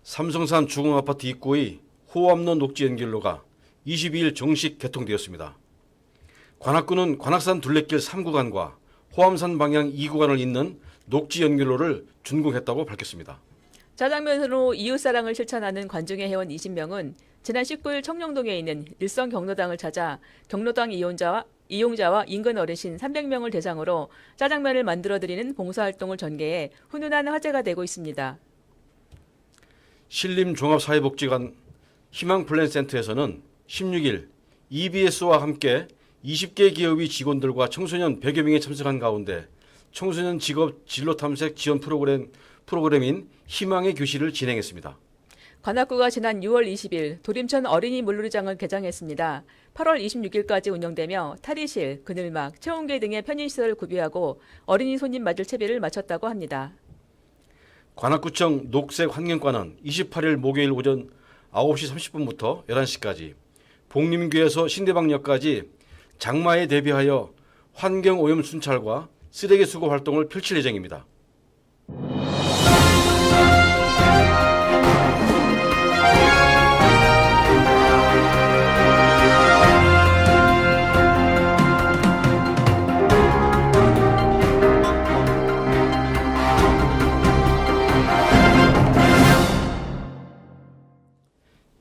삼성산 주공아파트 입구의 호암로 녹지 연결로가 22일 정식 개통되었습니다. 관악구는 관악산 둘레길 3구간과 호암산 방향 2구간을 잇는 녹지 연결로를 준공했다고 밝혔습니다. 짜장면으로 이웃사랑을 실천하는 관중의 회원 20명은 지난 19일 청룡동에 있는 일선 경로당을 찾아 경로당 이용자와 인근 어르신 300명을 대상으로 짜장면을 만들어드리는 봉사활동을 전개해 훈훈한 화제가 되고 있습니다. 신림종합사회복지관 희망플랜센터에서는 16일 EBS와 함께 20개 기업의 직원들과 청소년 100여 명이 참석한 가운데 청소년 직업 진로 탐색 지원 프로그램인 희망의 교실을 진행했습니다. 관악구가 지난 6월 20일 도림천 어린이 물놀이장을 개장했습니다. 8월 26일까지 운영되며 탈의실, 그늘막, 체온계 등의 편의시설을 구비하고 어린이 손님 맞을 채비를 마쳤다고 합니다. 관악구청 녹색환경과는 28일 목요일 오전 9시 30분부터 11시까지 복림교에서 신대방역까지 장마에 대비하여 환경오염 순찰과 쓰레기 수거 활동을 펼칠 예정입니다.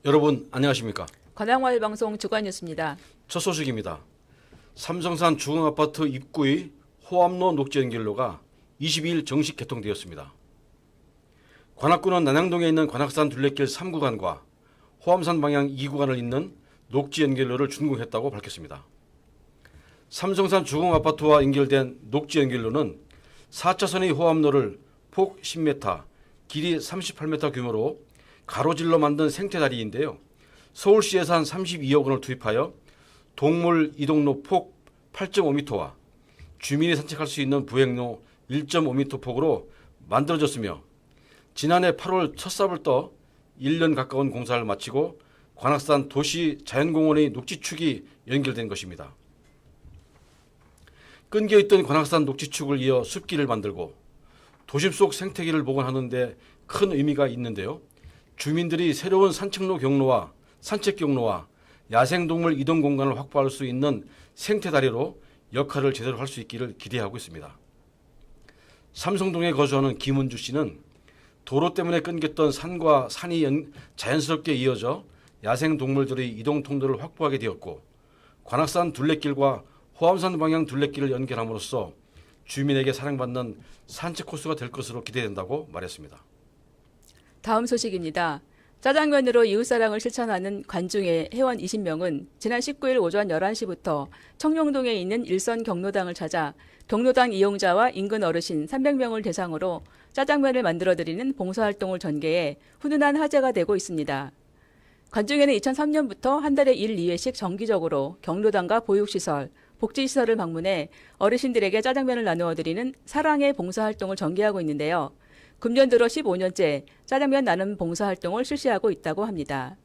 여러분 안녕하십니까? 관악마을 방송 주간뉴스입니다. 첫 소식입니다. 삼성산 주공아파트 입구의 호암로 녹지 연결로가 22일 정식 개통되었습니다. 관악구는 난양동에 있는 관악산 둘레길 3구간과 호암산 방향 2구간을 잇는 녹지 연결로를 준공했다고 밝혔습니다. 삼성산 주공아파트와 연결된 녹지 연결로는 4차선의 호암로를 폭 10m, 길이 38m 규모로 가로질러 만든 생태다리인데요. 서울시 예산 32억 원을 투입하여 동물 이동로 폭 8.5m와 주민이 산책할 수 있는 부행로 1.5m 폭으로 만들어졌으며 지난해 8월 첫 삽을 떠 1년 가까운 공사를 마치고 관악산 도시 자연공원의 녹지축이 연결된 것입니다. 끊겨있던 관악산 녹지축을 이어 숲길을 만들고 도심 속 생태계를 복원하는 데 큰 의미가 있는데요. 주민들이 새로운 산책로 경로와 산책 경로와 야생동물 이동 공간을 확보할 수 있는 생태다리로 역할을 제대로 할 수 있기를 기대하고 있습니다. 삼성동에 거주하는 김은주 씨는 도로 때문에 끊겼던 산과 산이 자연스럽게 이어져 야생동물들의 이동 통로를 확보하게 되었고 관악산 둘레길과 호암산 방향 둘레길을 연결함으로써 주민에게 사랑받는 산책 코스가 될 것으로 기대된다고 말했습니다. 다음 소식입니다. 짜장면으로 이웃사랑을 실천하는 관중의 회원 20명은 지난 19일 오전 11시부터 청룡동에 있는 일선 경로당을 찾아 경로당 이용자와 인근 어르신 300명을 대상으로 짜장면을 만들어드리는 봉사활동을 전개해 훈훈한 화제가 되고 있습니다. 관중에는 2003년부터 한 달에 1, 2회씩 정기적으로 경로당과 보육시설, 복지시설을 방문해 어르신들에게 짜장면을 나누어드리는 사랑의 봉사활동을 전개하고 있는데요. 금년 들어 15년째 짜장면 나눔 봉사활동을 실시하고 있다고 합니다.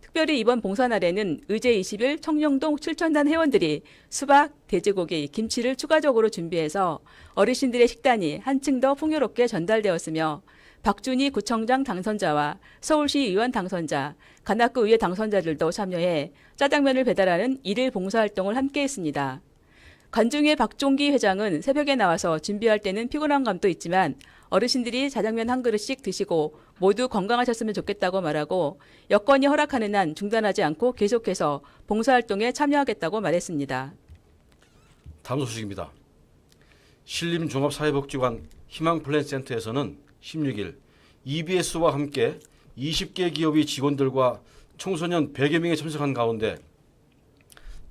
특별히 이번 봉사날에는 의제 20일 청룡동 칠천단 회원들이 수박, 돼지고기, 김치를 추가적으로 준비해서 어르신들의 식단이 한층 더 풍요롭게 전달되었으며 박준희 구청장 당선자와 서울시 의원 당선자, 관악구 의회 당선자들도 참여해 짜장면을 배달하는 일일 봉사활동을 함께했습니다. 관중의 박종기 회장은 새벽에 나와서 준비할 때는 피곤한 감도 있지만 어르신들이 짜장면 한 그릇씩 드시고 모두 건강하셨으면 좋겠다고 말하고 여건이 허락하는 한 중단하지 않고 계속해서 봉사활동에 참여하겠다고 말했습니다. 다음 소식입니다. 신림종합사회복지관 희망플랜센터에서는 16일 EBS와 함께 20개 기업의 직원들과 청소년 100여 명이 참석한 가운데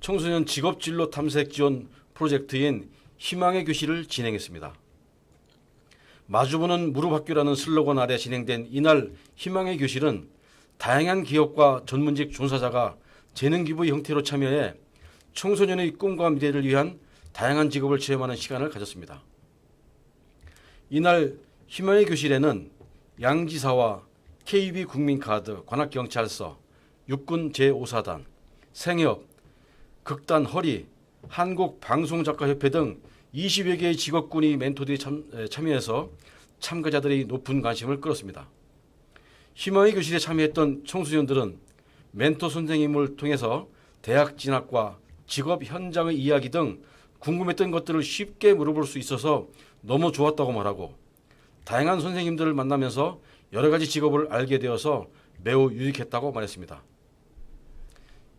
청소년 직업진로 탐색 지원 프로젝트인 희망의 교실을 진행했습니다. 마주보는 무릎학교라는 슬로건 아래 진행된 이날 희망의 교실은 다양한 기업과 전문직 종사자가 재능기부의 형태로 참여해 청소년의 꿈과 미래를 위한 다양한 직업을 체험하는 시간을 가졌습니다. 이날 희망의 교실에는 양지사와 KB국민카드, 관악경찰서, 육군 제5사단, 생협, 극단 허리, 한국방송작가협회 등 20여 개의 직업군이 멘토들이 참여해서 참가자들의 높은 관심을 끌었습니다. 희망의 교실에 참여했던 청소년들은 멘토 선생님을 통해서 대학 진학과 직업 현장의 이야기 등 궁금했던 것들을 쉽게 물어볼 수 있어서 너무 좋았다고 말하고, 다양한 선생님들을 만나면서 여러 가지 직업을 알게 되어서 매우 유익했다고 말했습니다.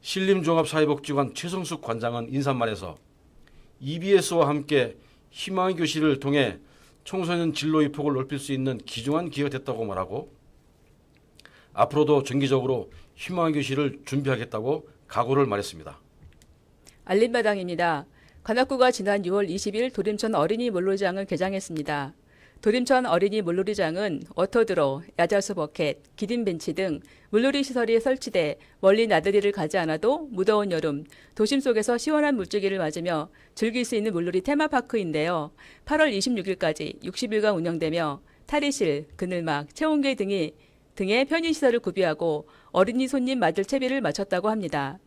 신림종합사회복지관 최성숙 관장은 인사말에서 EBS와 함께 희망의 교실을 통해 청소년 진로의 폭을 넓힐 수 있는 귀중한 기회가 됐다고 말하고, 앞으로도 정기적으로 희망의 교실을 준비하겠다고 각오를 말했습니다. 알림마당입니다. 관악구가 지난 6월 20일 도림천 어린이 물놀이장을 개장했습니다. 도림천 어린이 물놀이장은 워터드로, 야자수 버켓, 기린 벤치 등 물놀이 시설이 설치돼 멀리 나들이를 가지 않아도 무더운 여름, 도심 속에서 시원한 물줄기를 맞으며 즐길 수 있는 물놀이 테마파크인데요. 8월 26일까지 60일간 운영되며 탈의실, 그늘막, 체온계 등의 편의시설을 구비하고 어린이 손님 맞을 채비를 마쳤다고 합니다.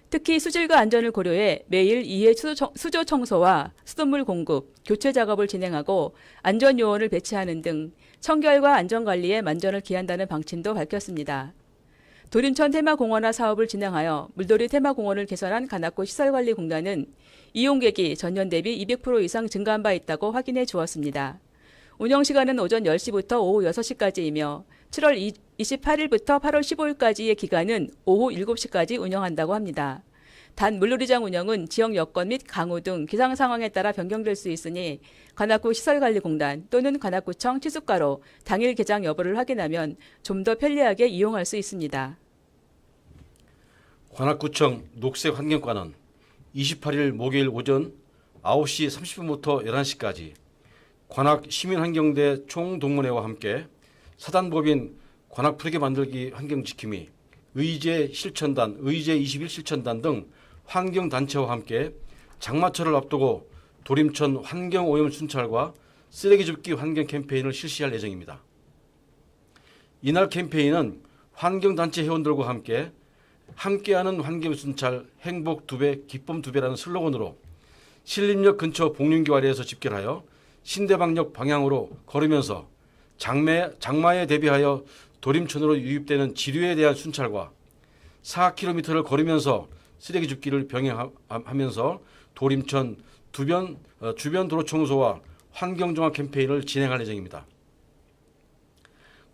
특히 수질과 안전을 고려해 매일 2회 수조 청소와 수돗물 공급, 교체 작업을 진행하고 안전 요원을 배치하는 등 청결과 안전관리에 만전을 기한다는 방침도 밝혔습니다. 도림천 테마공원화 사업을 진행하여 물놀이 테마공원을 개선한 관악구 시설관리공단은 이용객이 전년 대비 200% 이상 증가한 바 있다고 확인해 주었습니다. 운영시간은 오전 10시부터 오후 6시까지이며 7월 28일부터 8월 15일까지의 기간은 오후 7시까지 운영한다고 합니다. 단 물놀이장 운영은 지역 여건 및 강우 등 기상 상황에 따라 변경될 수 있으니 관악구 시설관리공단 또는 관악구청 취숙가로 당일 개장 여부를 확인하면 좀 더 편리하게 이용할 수 있습니다. 관악구청 녹색환경과는 28일 목요일 오전 9시 30분부터 11시까지 관악 시민환경대 총동문회와 함께 사단법인 관악 푸르게 만들기 환경지킴이, 의제 실천단, 의제 21 실천단 등 환경단체와 함께 장마철을 앞두고 도림천 환경오염 순찰과 쓰레기 줍기 환경 캠페인을 실시할 예정입니다. 이날 캠페인은 환경단체 회원들과 함께하는 환경순찰 행복 2배, 기쁨 2배라는 슬로건으로 신림역 근처 복륜교 아래에서 집결하여 신대방역 방향으로 걸으면서 장마에 대비하여 도림천으로 유입되는 지류에 대한 순찰과 4km를 걸으면서 쓰레기 줍기를 병행하면서 도림천 주변 도로 청소와 환경정화 캠페인을 진행할 예정입니다.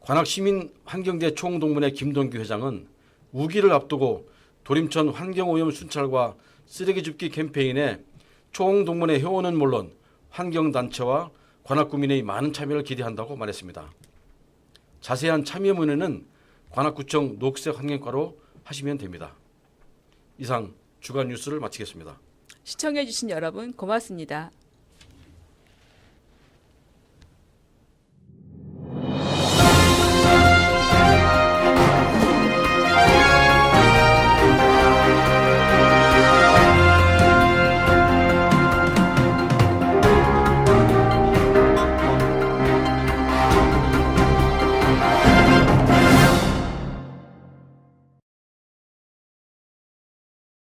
관악시민환경대 총동문회 김동규 회장은 우기를 앞두고 도림천 환경오염 순찰과 쓰레기 줍기 캠페인에 총동문회 회원은 물론 환경단체와 관악구민의 많은 참여를 기대한다고 말했습니다. 자세한 참여 문의는 관악구청 녹색환경과로 하시면 됩니다. 이상 주간 뉴스를 마치겠습니다. 시청해주신 여러분 고맙습니다.